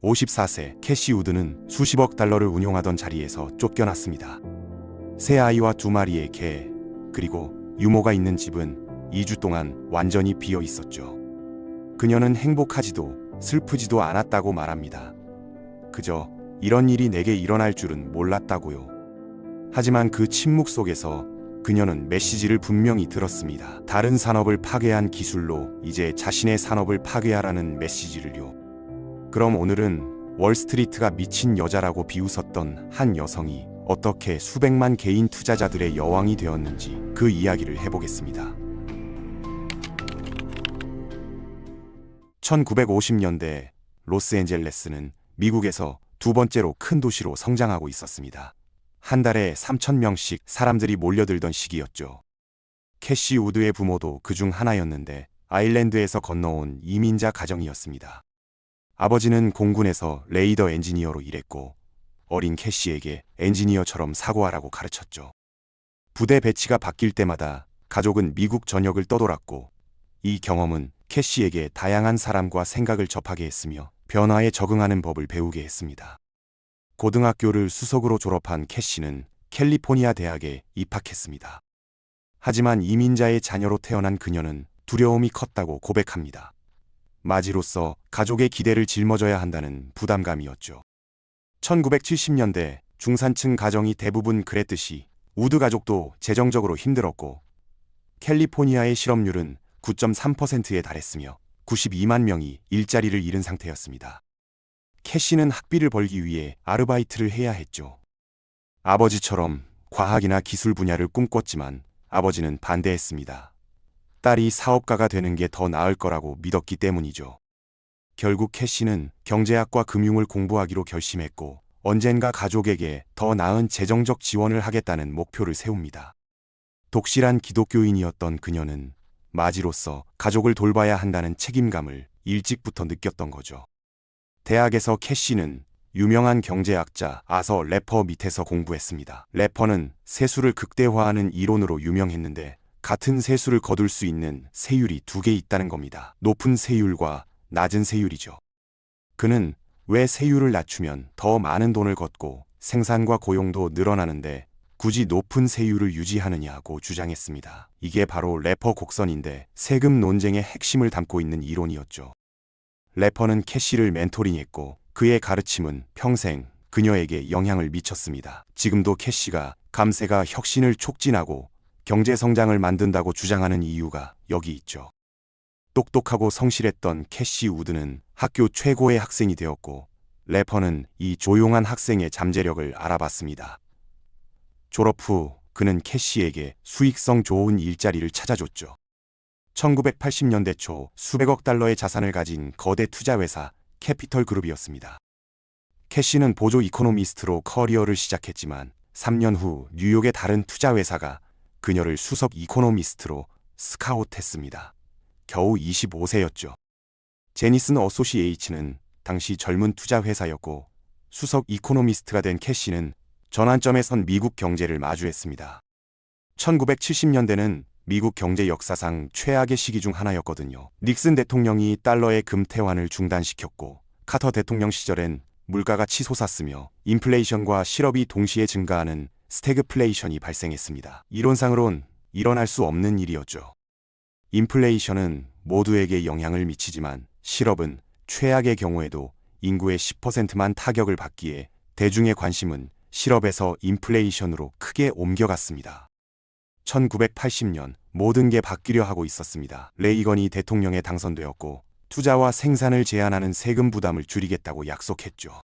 54세 캐시 우드는 수십억 달러를 운용하던 자리에서 쫓겨났습니다. 세 아이와 2마리의 개, 그리고 유모가 있는 집은 2주 동안 완전히 비어 있었죠. 그녀는 행복하지도 슬프지도 않았다고 말합니다. 그저 이런 일이 내게 일어날 줄은 몰랐다고요. 하지만 그 침묵 속에서 그녀는 메시지를 분명히 들었습니다. 다른 산업을 파괴한 기술로 이제 자신의 산업을 파괴하라는 메시지를요. 그럼 오늘은 월스트리트가 미친 여자라고 비웃었던 한 여성이 어떻게 수백만 개인 투자자들의 여왕이 되었는지 그 이야기를 해보겠습니다. 1950년대 로스앤젤레스는 미국에서 두 번째로 큰 도시로 성장하고 있었습니다. 한 달에 3,000명씩 사람들이 몰려들던 시기였죠. 캐시 우드의 부모도 그중 하나였는데 아일랜드에서 건너온 이민자 가정이었습니다. 아버지는 공군에서 레이더 엔지니어로 일했고 어린 캐시에게 엔지니어처럼 사고하라고 가르쳤죠. 부대 배치가 바뀔 때마다 가족은 미국 전역을 떠돌았고 이 경험은 캐시에게 다양한 사람과 생각을 접하게 했으며 변화에 적응하는 법을 배우게 했습니다. 고등학교를 수석으로 졸업한 캐시는 캘리포니아 대학에 입학했습니다. 하지만 이민자의 자녀로 태어난 그녀는 두려움이 컸다고 고백합니다. 마지로서 가족의 기대를 짊어져야 한다는 부담감이었죠. 1970년대 중산층 가정이 대부분 그랬듯이 우드 가족도 재정적으로 힘들었고 캘리포니아의 실업률은 9.3%에 달했으며 92만 명이 일자리를 잃은 상태였습니다. 캐시는 학비를 벌기 위해 아르바이트를 해야 했죠. 아버지처럼 과학이나 기술 분야를 꿈꿨지만 아버지는 반대했습니다. 딸이 사업가가 되는 게 더 나을 거라고 믿었기 때문이죠. 결국 캐시는 경제학과 금융을 공부하기로 결심했고 언젠가 가족에게 더 나은 재정적 지원을 하겠다는 목표를 세웁니다. 독실한 기독교인이었던 그녀는 마지로서 가족을 돌봐야 한다는 책임감을 일찍부터 느꼈던 거죠. 대학에서 캐시는 유명한 경제학자 아서 래퍼 밑에서 공부했습니다. 래퍼는 세수를 극대화하는 이론으로 유명했는데 같은 세수를 거둘 수 있는 세율이 두 개 있다는 겁니다. 높은 세율과 낮은 세율이죠. 그는 왜 세율을 낮추면 더 많은 돈을 걷고 생산과 고용도 늘어나는데 굳이 높은 세율을 유지하느냐고 주장했습니다. 이게 바로 래퍼 곡선인데 세금 논쟁의 핵심을 담고 있는 이론이었죠. 래퍼는 캐시를 멘토링했고 그의 가르침은 평생 그녀에게 영향을 미쳤습니다. 지금도 캐시가 감세가 혁신을 촉진하고 경제 성장을 만든다고 주장하는 이유가 여기 있죠. 똑똑하고 성실했던 캐시 우드는 학교 최고의 학생이 되었고 래퍼는 이 조용한 학생의 잠재력을 알아봤습니다. 졸업 후 그는 캐시에게 수익성 좋은 일자리를 찾아줬죠. 1980년대 초 수백억 달러의 자산을 가진 거대 투자회사 캐피털 그룹이었습니다. 캐시는 보조 이코노미스트로 커리어를 시작했지만 3년 후 뉴욕의 다른 투자회사가 그녀를 수석 이코노미스트로 스카웃했습니다. 겨우 25세였죠. 제니슨 어소시에이츠는 당시 젊은 투자회사였고 수석 이코노미스트가 된 캐시는 전환점에 선 미국 경제를 마주했습니다. 1970년대는 미국 경제 역사상 최악의 시기 중 하나였거든요. 닉슨 대통령이 달러의 금태환을 중단시켰고 카터 대통령 시절엔 물가가 치솟았으며 인플레이션과 실업이 동시에 증가하는 스태그플레이션이 발생했습니다. 이론상으론 일어날 수 없는 일이었죠. 인플레이션은 모두에게 영향을 미치지만 실업은 최악의 경우에도 인구의 10%만 타격을 받기에 대중의 관심은 실업에서 인플레이션으로 크게 옮겨갔습니다. 1980년 모든 게 바뀌려 하고 있었습니다. 레이건이 대통령에 당선되었고 투자와 생산을 제한하는 세금 부담을 줄이겠다고 약속했죠.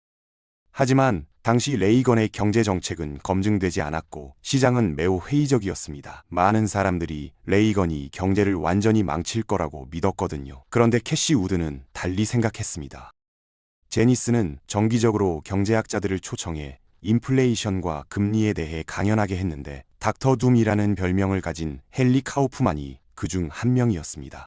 하지만 당시 레이건의 경제 정책은 검증되지 않았고 시장은 매우 회의적이었습니다. 많은 사람들이 레이건이 경제를 완전히 망칠 거라고 믿었거든요. 그런데 캐시 우드는 달리 생각했습니다. 제니스는 정기적으로 경제학자들을 초청해 인플레이션과 금리에 대해 강연하게 했는데 닥터 둠이라는 별명을 가진 헨리 카우프만이 그중 한 명이었습니다.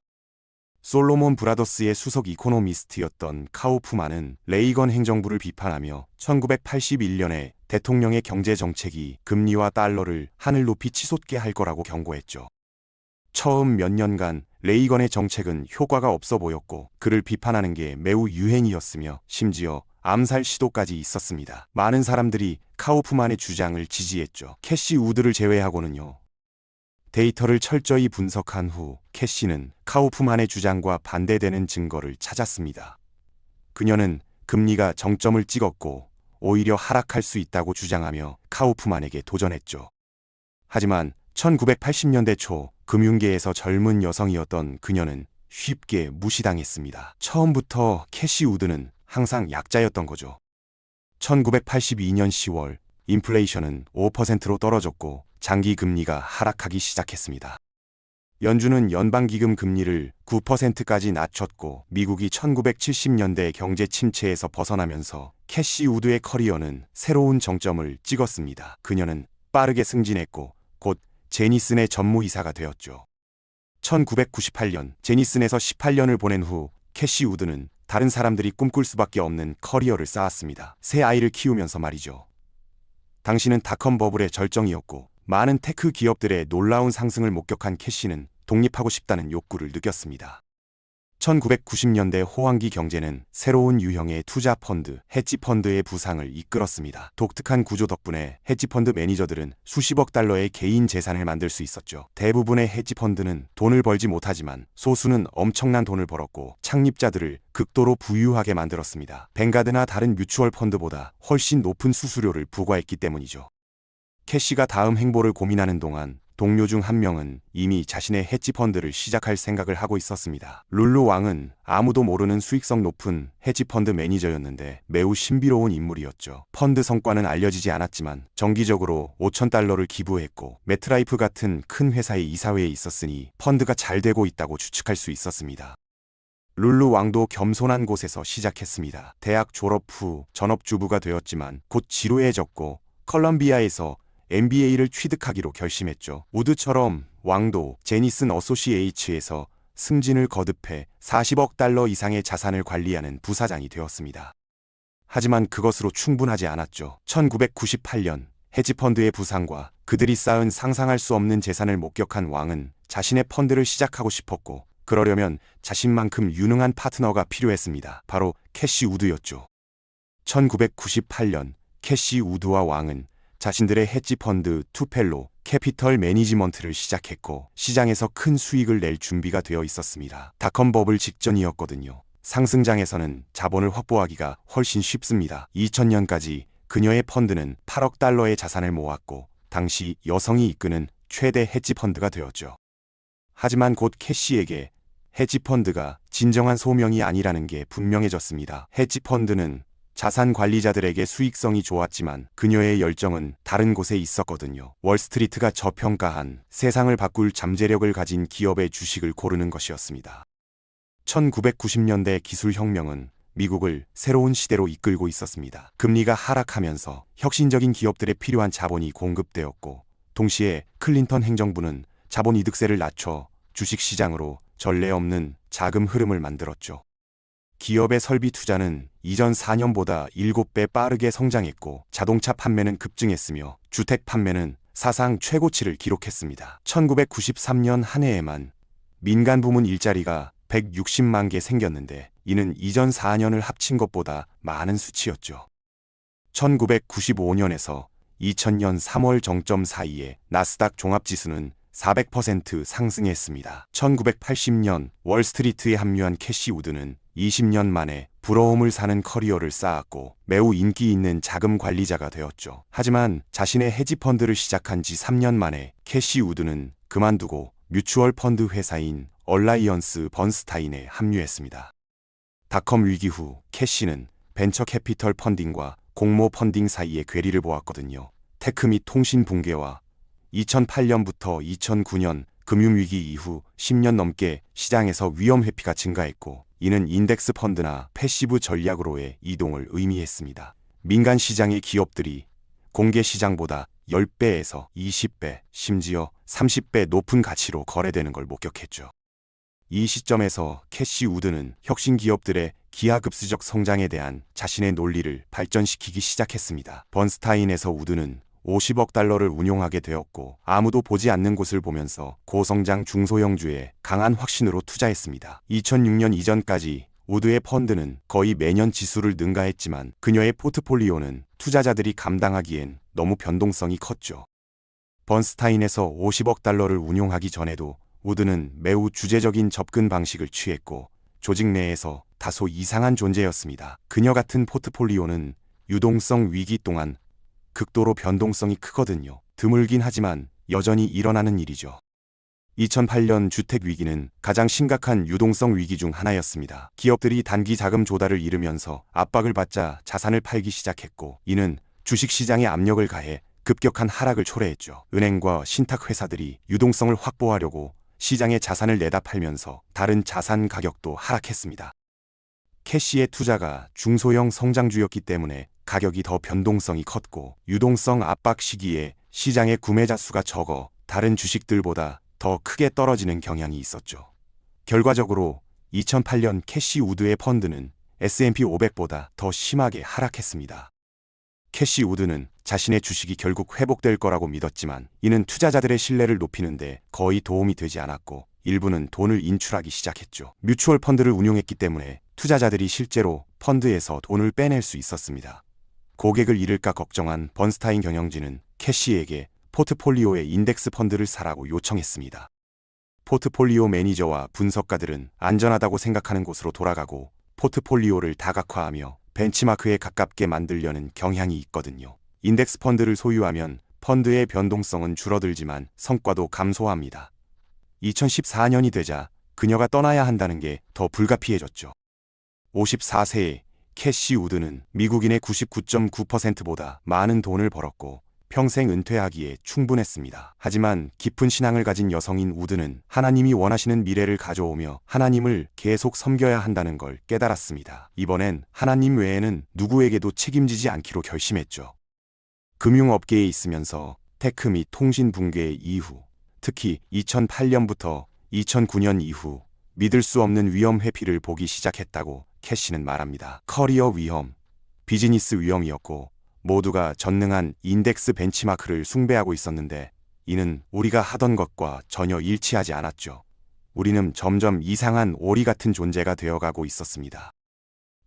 솔로몬 브라더스의 수석 이코노미스트였던 카우프만은 레이건 행정부를 비판하며 1981년에 대통령의 경제 정책이 금리와 달러를 하늘 높이 치솟게 할 거라고 경고했죠. 처음 몇 년간 레이건의 정책은 효과가 없어 보였고 그를 비판하는 게 매우 유행이었으며 심지어 암살 시도까지 있었습니다. 많은 사람들이 카우프만의 주장을 지지했죠. 캐시 우드를 제외하고는요. 데이터를 철저히 분석한 후 캐시는 카우프만의 주장과 반대되는 증거를 찾았습니다. 그녀는 금리가 정점을 찍었고 오히려 하락할 수 있다고 주장하며 카우프만에게 도전했죠. 하지만 1980년대 초 금융계에서 젊은 여성이었던 그녀는 쉽게 무시당했습니다. 처음부터 캐시 우드는 항상 약자였던 거죠. 1982년 10월 인플레이션은 5%로 떨어졌고 장기 금리가 하락하기 시작했습니다. 연준은 연방기금 금리를 9%까지 낮췄고 미국이 1970년대 경제 침체에서 벗어나면서 캐시 우드의 커리어는 새로운 정점을 찍었습니다. 그녀는 빠르게 승진했고 곧 제니슨의 전무이사가 되었죠. 1998년 제니슨에서 18년을 보낸 후 캐시 우드는 다른 사람들이 꿈꿀 수밖에 없는 커리어를 쌓았습니다. 새 아이를 키우면서 말이죠. 당시는 닷컴 버블의 절정이었고 많은 테크 기업들의 놀라운 상승을 목격한 캐시는 독립하고 싶다는 욕구를 느꼈습니다. 1990년대 호황기 경제는 새로운 유형의 투자 펀드, 헤지 펀드의 부상을 이끌었습니다. 독특한 구조 덕분에 헤지 펀드 매니저들은 수십억 달러의 개인 재산을 만들 수 있었죠. 대부분의 헤지 펀드는 돈을 벌지 못하지만 소수는 엄청난 돈을 벌었고 창립자들을 극도로 부유하게 만들었습니다. 뱅가드나 다른 뮤추얼 펀드보다 훨씬 높은 수수료를 부과했기 때문이죠. 캐시가 다음 행보를 고민하는 동안 동료 중 한 명은 이미 자신의 헤지 펀드를 시작할 생각을 하고 있었습니다. 룰루 왕은 아무도 모르는 수익성 높은 헤지 펀드 매니저였는데 매우 신비로운 인물이었죠. 펀드 성과는 알려지지 않았지만 정기적으로 $5,000를 기부했고 매트라이프 같은 큰 회사의 이사회에 있었으니 펀드가 잘 되고 있다고 추측할 수 있었습니다. 룰루 왕도 겸손한 곳에서 시작했습니다. 대학 졸업 후 전업주부가 되었지만 곧 지루해졌고 컬럼비아에서 MBA를 취득하기로 결심했죠. 우드처럼 왕도 제니슨 어소시에이츠에서 승진을 거듭해 $40억 이상의 자산을 관리하는 부사장이 되었습니다. 하지만 그것으로 충분하지 않았죠. 1998년 헤지펀드의 부상과 그들이 쌓은 상상할 수 없는 재산을 목격한 왕은 자신의 펀드를 시작하고 싶었고 그러려면 자신만큼 유능한 파트너가 필요했습니다. 바로 캐시 우드였죠. 1998년 캐시 우드와 왕은 자신들의 헤지 펀드 투펠로 캐피털 매니지먼트를 시작했고 시장에서 큰 수익을 낼 준비가 되어 있었습니다. 닷컴 버블 직전이었거든요. 상승장에서는 자본을 확보하기가 훨씬 쉽습니다. 2000년까지 그녀의 펀드는 $8억 자산을 모았고 당시 여성이 이끄는 최대 헤지 펀드가 되었죠. 하지만 곧 캐시에게 헤지 펀드가 진정한 소명이 아니라는 게 분명해졌습니다. 헤지 펀드는 자산 관리자들에게 수익성이 좋았지만 그녀의 열정은 다른 곳에 있었거든요. 월스트리트가 저평가한 세상을 바꿀 잠재력을 가진 기업의 주식을 고르는 것이었습니다. 1990년대 기술혁명은 미국을 새로운 시대로 이끌고 있었습니다. 금리가 하락하면서 혁신적인 기업들에 필요한 자본이 공급되었고 동시에 클린턴 행정부는 자본이득세를 낮춰 주식시장으로 전례 없는 자금 흐름을 만들었죠. 기업의 설비 투자는 이전 4년보다 7배 빠르게 성장했고 자동차 판매는 급증했으며 주택 판매는 사상 최고치를 기록했습니다. 1993년 한 해에만 민간 부문 일자리가 160만 개 생겼는데 이는 이전 4년을 합친 것보다 많은 수치였죠. 1995년에서 2000년 3월 정점 사이에 나스닥 종합지수는 400% 상승했습니다. 1980년 월스트리트에 합류한 캐시 우드는 20년 만에 부러움을 사는 커리어를 쌓았고 매우 인기 있는 자금 관리자가 되었죠. 하지만 자신의 헤지 펀드를 시작한 지 3년 만에 캐시 우드는 그만두고 뮤추얼 펀드 회사인 얼라이언스 번스타인에 합류했습니다. 닷컴 위기 후 캐시는 벤처 캐피털 펀딩과 공모 펀딩 사이의 괴리를 보았거든요. 테크 및 통신 붕괴와 2008년부터 2009년 금융위기 이후 10년 넘게 시장에서 위험 회피가 증가했고 이는 인덱스 펀드나 패시브 전략으로의 이동을 의미했습니다. 민간 시장의 기업들이 공개 시장보다 10배에서 20배, 심지어 30배 높은 가치로 거래되는 걸 목격했죠. 이 시점에서 캐시 우드는 혁신 기업들의 기하급수적 성장에 대한 자신의 논리를 발전시키기 시작했습니다. 번스타인에서 우드는 $50억 운용하게 되었고 아무도 보지 않는 곳을 보면서 고성장 중소형주에 강한 확신으로 투자했습니다. 2006년 이전까지 우드의 펀드는 거의 매년 지수를 능가했지만 그녀의 포트폴리오는 투자자들이 감당하기엔 너무 변동성이 컸죠. 번스타인에서 50억 달러를 운용하기 전에도 우드는 매우 주제적인 접근 방식을 취했고 조직 내에서 다소 이상한 존재였습니다. 그녀 같은 포트폴리오는 유동성 위기 동안 극도로 변동성이 크거든요. 드물긴 하지만 여전히 일어나는 일이죠. 2008년 주택 위기는 가장 심각한 유동성 위기 중 하나였습니다. 기업들이 단기 자금 조달을 잃으면서 압박을 받자 자산을 팔기 시작했고 이는 주식시장에 압력을 가해 급격한 하락을 초래했죠. 은행과 신탁회사들이 유동성을 확보하려고 시장에 자산을 내다 팔면서 다른 자산 가격도 하락했습니다. 캐시의 투자가 중소형 성장주였기 때문에 가격이 더 변동성이 컸고 유동성 압박 시기에 시장의 구매자 수가 적어 다른 주식들보다 더 크게 떨어지는 경향이 있었죠. 결과적으로 2008년 캐시 우드의 펀드는 S&P 500보다 더 심하게 하락했습니다. 캐시 우드는 자신의 주식이 결국 회복될 거라고 믿었지만 이는 투자자들의 신뢰를 높이는데 거의 도움이 되지 않았고 일부는 돈을 인출하기 시작했죠. 뮤추얼 펀드를 운용했기 때문에 투자자들이 실제로 펀드에서 돈을 빼낼 수 있었습니다. 고객을 잃을까 걱정한 번스타인 경영진은 캐시에게 포트폴리오의 인덱스 펀드를 사라고 요청했습니다. 포트폴리오 매니저와 분석가들은 안전하다고 생각하는 곳으로 돌아가고 포트폴리오를 다각화하며 벤치마크에 가깝게 만들려는 경향이 있거든요. 인덱스 펀드를 소유하면 펀드의 변동성은 줄어들지만 성과도 감소합니다. 2014년이 되자 그녀가 떠나야 한다는 게 더 불가피해졌죠. 54세의 캐시 우드는 미국인의 99.9%보다 많은 돈을 벌었고 평생 은퇴하기에 충분했습니다. 하지만 깊은 신앙을 가진 여성인 우드는 하나님이 원하시는 미래를 가져오며 하나님을 계속 섬겨야 한다는 걸 깨달았습니다. 이번엔 하나님 외에는 누구에게도 책임지지 않기로 결심했죠. 금융업계에 있으면서 테크 및 통신 붕괴 이후, 특히 2008년부터 2009년 이후 믿을 수 없는 위험 회피를 보기 시작했다고 캐시는 말합니다. 커리어 위험, 비즈니스 위험이었고 모두가 전능한 인덱스 벤치마크를 숭배하고 있었는데 이는 우리가 하던 것과 전혀 일치하지 않았죠. 우리는 점점 이상한 오리 같은 존재가 되어가고 있었습니다.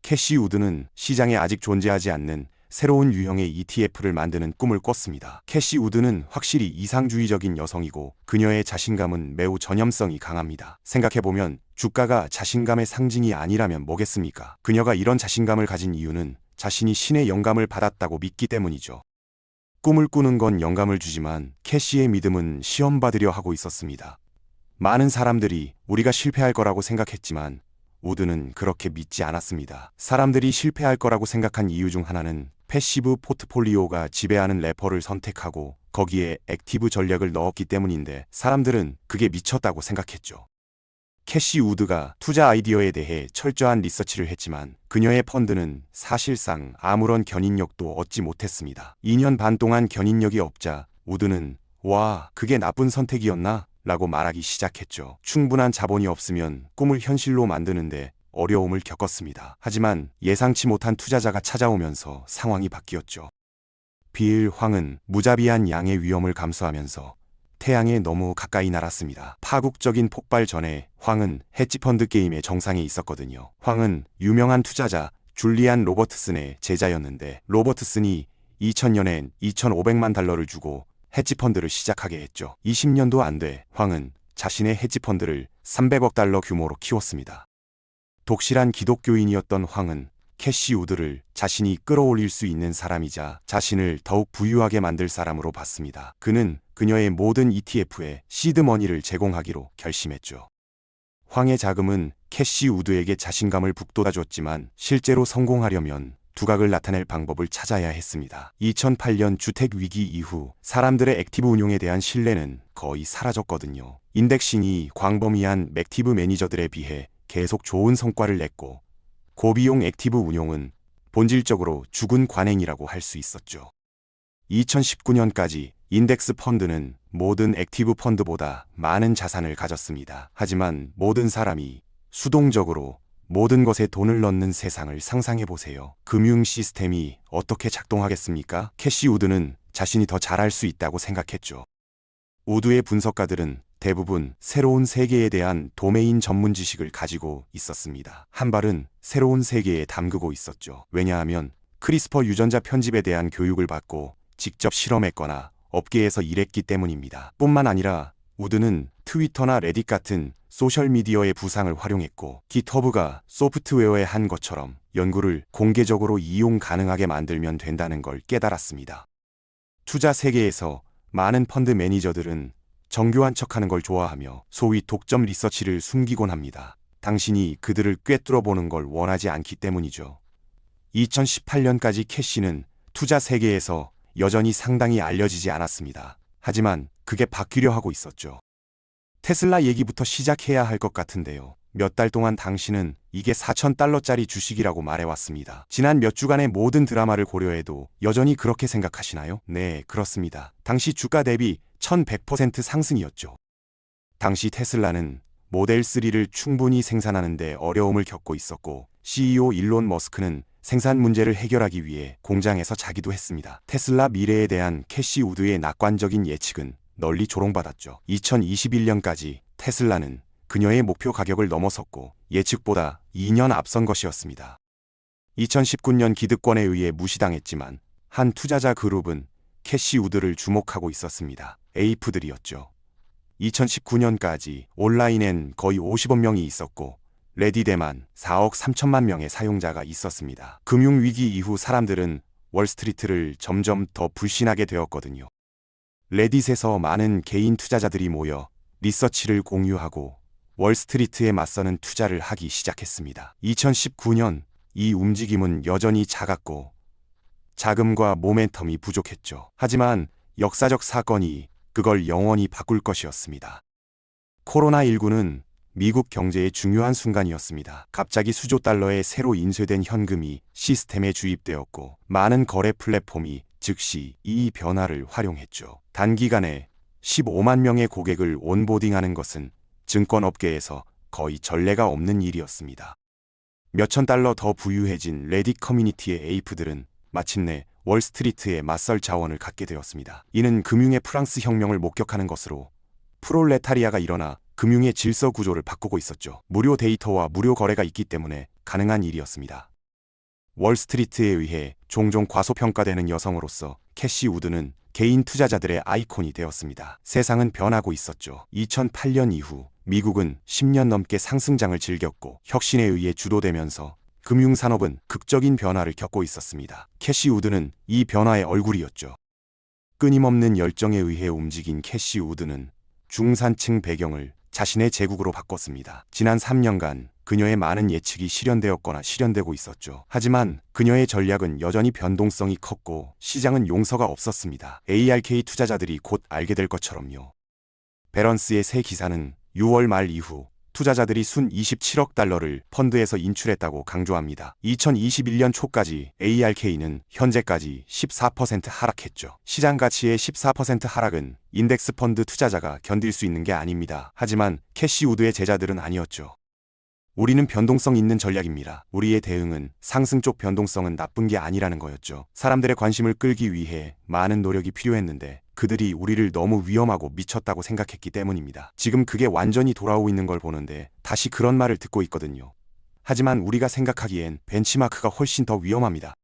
캐시 우드는 시장에 아직 존재하지 않는 새로운 유형의 ETF를 만드는 꿈을 꿨습니다. 캐시 우드는 확실히 이상주의적인 여성이고 그녀의 자신감은 매우 전염성이 강합니다. 생각해보면 주가가 자신감의 상징이 아니라면 뭐겠습니까? 그녀가 이런 자신감을 가진 이유는 자신이 신의 영감을 받았다고 믿기 때문이죠. 꿈을 꾸는 건 영감을 주지만 캐시의 믿음은 시험받으려 하고 있었습니다. 많은 사람들이 우리가 실패할 거라고 생각했지만 우드는 그렇게 믿지 않았습니다. 사람들이 실패할 거라고 생각한 이유 중 하나는 패시브 포트폴리오가 지배하는 래퍼를 선택하고 거기에 액티브 전략을 넣었기 때문인데 사람들은 그게 미쳤다고 생각했죠. 캐시 우드가 투자 아이디어에 대해 철저한 리서치를 했지만 그녀의 펀드는 사실상 아무런 견인력도 얻지 못했습니다. 2년 반 동안 견인력이 없자 우드는 와, 그게 나쁜 선택이었나? 라고 말하기 시작했죠. 충분한 자본이 없으면 꿈을 현실로 만드는데 어려움을 겪었습니다. 하지만 예상치 못한 투자자가 찾아오면서 상황이 바뀌었죠. 빌 황은 무자비한 양의 위험을 감수하면서 태양에 너무 가까이 날았습니다. 파국적인 폭발 전에 황은 헤지펀드 게임의 정상에 있었거든요. 황은 유명한 투자자 줄리안 로버트슨의 제자였는데 로버트슨이 2000년엔 2,500만 달러를 주고 헤지펀드를 시작하게 했죠. 20년도 안 돼 황은 자신의 헤지펀드를 300억 달러 규모로 키웠습니다. 독실한 기독교인이었던 황은 캐시 우드를 자신이 끌어올릴 수 있는 사람이자 자신을 더욱 부유하게 만들 사람으로 봤습니다. 그는 그녀의 모든 ETF에 시드머니를 제공하기로 결심했죠. 황의 자금은 캐시 우드에게 자신감을 북돋아줬지만 실제로 성공하려면 두각을 나타낼 방법을 찾아야 했습니다. 2008년 주택 위기 이후 사람들의 액티브 운용에 대한 신뢰는 거의 사라졌거든요. 인덱싱이 광범위한 액티브 매니저들에 비해 계속 좋은 성과를 냈고 고비용 액티브 운용은 본질적으로 죽은 관행이라고 할 수 있었죠. 2019년까지 인덱스 펀드는 모든 액티브 펀드보다 많은 자산을 가졌습니다. 하지만 모든 사람이 수동적으로 모든 것에 돈을 넣는 세상을 상상해보세요. 금융 시스템이 어떻게 작동하겠습니까? 캐시 우드는 자신이 더 잘할 수 있다고 생각했죠. 우드의 분석가들은 대부분 새로운 세계에 대한 도메인 전문 지식을 가지고 있었습니다. 한 발은 새로운 세계에 담그고 있었죠. 왜냐하면 크리스퍼 유전자 편집에 대한 교육을 받고 직접 실험했거나 업계에서 일했기 때문입니다. 뿐만 아니라 우드는 트위터나 레딧 같은 소셜미디어의 부상을 활용했고 깃허브가 소프트웨어에 한 것처럼 연구를 공개적으로 이용 가능하게 만들면 된다는 걸 깨달았습니다. 투자 세계에서 많은 펀드 매니저들은 정교한 척하는 걸 좋아하며 소위 독점 리서치를 숨기곤 합니다. 당신이 그들을 꿰뚫어보는 걸 원하지 않기 때문이죠. 2018년까지 캐시는 투자 세계에서 여전히 상당히 알려지지 않았습니다. 하지만 그게 바뀌려 하고 있었죠. 테슬라 얘기부터 시작해야 할 것 같은데요. 몇 달 동안 당신은 이게 $4,000짜리 주식이라고 말해왔습니다. 지난 몇 주간의 모든 드라마를 고려해도 여전히 그렇게 생각하시나요? 네, 그렇습니다. 당시 주가 대비 1100% 상승이었죠. 당시 테슬라는 모델 3를 충분히 생산하는 데 어려움을 겪고 있었고 CEO 일론 머스크는 생산 문제를 해결하기 위해 공장에서 자기도 했습니다. 테슬라 미래에 대한 캐시 우드의 낙관적인 예측은 널리 조롱받았죠. 2021년까지 테슬라는 그녀의 목표 가격을 넘어섰고 예측보다 2년 앞선 것이었습니다. 2019년 기득권에 의해 무시당했지만 한 투자자 그룹은 캐시 우드를 주목하고 있었습니다. 에이프들이었죠. 2019년까지 온라인엔 거의 50억 명이 있었고 레딧에만 4억 3천만 명의 사용자가 있었습니다. 금융위기 이후 사람들은 월스트리트를 점점 더 불신하게 되었거든요. 레딧에서 많은 개인 투자자들이 모여 리서치를 공유하고 월스트리트에 맞서는 투자를 하기 시작했습니다. 2019년 이 움직임은 여전히 작았고 자금과 모멘텀이 부족했죠. 하지만 역사적 사건이 그걸 영원히 바꿀 것이었습니다. 코로나19는 미국 경제의 중요한 순간이었습니다. 갑자기 수조 달러의 새로 인쇄된 현금이 시스템에 주입되었고 많은 거래 플랫폼이 즉시 이 변화를 활용했죠. 단기간에 15만 명의 고객을 온보딩하는 것은 증권업계에서 거의 전례가 없는 일이었습니다. 몇천 달러 더 부유해진 레딧 커뮤니티의 에이프들은 마침내 월스트리트에 맞설 자원을 갖게 되었습니다. 이는 금융의 프랑스 혁명을 목격하는 것으로 프롤레타리아가 일어나 금융의 질서 구조를 바꾸고 있었죠. 무료 데이터와 무료 거래가 있기 때문에 가능한 일이었습니다. 월스트리트에 의해 종종 과소평가되는 여성으로서 캐시 우드는 개인 투자자들의 아이콘이 되었습니다. 세상은 변하고 있었죠. 2008년 이후 미국은 10년 넘게 상승장을 즐겼고 혁신에 의해 주도되면서 금융산업은 극적인 변화를 겪고 있었습니다. 캐시 우드는 이 변화의 얼굴이었죠. 끊임없는 열정에 의해 움직인 캐시 우드는 중산층 배경을 자신의 제국으로 바꿨습니다. 지난 3년간 그녀의 많은 예측이 실현되었거나 실현되고 있었죠. 하지만 그녀의 전략은 여전히 변동성이 컸고 시장은 용서가 없었습니다. ARK 투자자들이 곧 알게 될 것처럼요. 베런스의 새 기사는 6월 말 이후 투자자들이 순 27억 달러를 펀드에서 인출했다고 강조합니다. 2021년 초까지 ARK는 현재까지 14% 하락했죠. 시장 가치의 14% 하락은 인덱스 펀드 투자자가 견딜 수 있는 게 아닙니다. 하지만 캐시 우드의 제자들은 아니었죠. 우리는 변동성 있는 전략입니다. 우리의 대응은 상승 쪽 변동성은 나쁜 게 아니라는 거였죠. 사람들의 관심을 끌기 위해 많은 노력이 필요했는데 그들이 우리를 너무 위험하고 미쳤다고 생각했기 때문입니다. 지금 그게 완전히 돌아오고 있는 걸 보는데 다시 그런 말을 듣고 있거든요. 하지만 우리가 생각하기엔 벤치마크가 훨씬 더 위험합니다.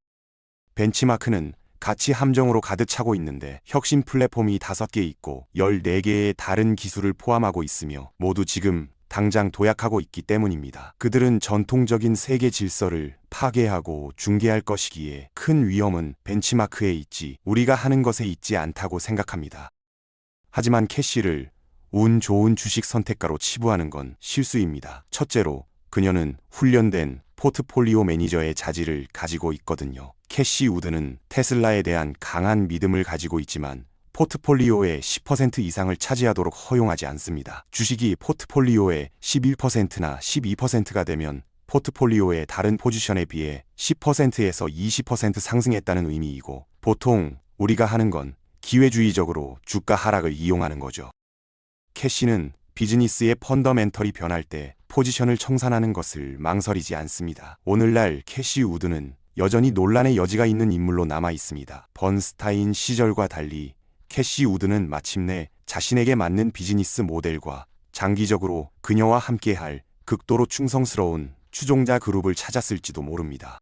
벤치마크는 가치 함정으로 가득 차고 있는데 혁신 플랫폼이 5개 있고 14개의 다른 기술을 포함하고 있으며 모두 지금 당장 도약하고 있기 때문입니다. 그들은 전통적인 세계 질서를 파괴하고 중개할 것이기에 큰 위험은 벤치마크에 있지 우리가 하는 것에 있지 않다고 생각합니다. 하지만 캐시를 운 좋은 주식 선택가로 치부하는 건 실수입니다. 첫째로 그녀는 훈련된 포트폴리오 매니저의 자질을 가지고 있거든요. 캐시 우드는 테슬라에 대한 강한 믿음을 가지고 있지만 포트폴리오의 10% 이상을 차지하도록 허용하지 않습니다. 주식이 포트폴리오의 11%나 12%가 되면 포트폴리오의 다른 포지션에 비해 10%에서 20% 상승했다는 의미이고 보통 우리가 하는 건 기회주의적으로 주가 하락을 이용하는 거죠. 캐시는 비즈니스의 펀더멘털이 변할 때 포지션을 청산하는 것을 망설이지 않습니다. 오늘날 캐시 우드는 여전히 논란의 여지가 있는 인물로 남아 있습니다. 번스타인 시절과 달리 캐시 우드는 마침내 자신에게 맞는 비즈니스 모델과 장기적으로 그녀와 함께할 극도로 충성스러운 추종자 그룹을 찾았을지도 모릅니다.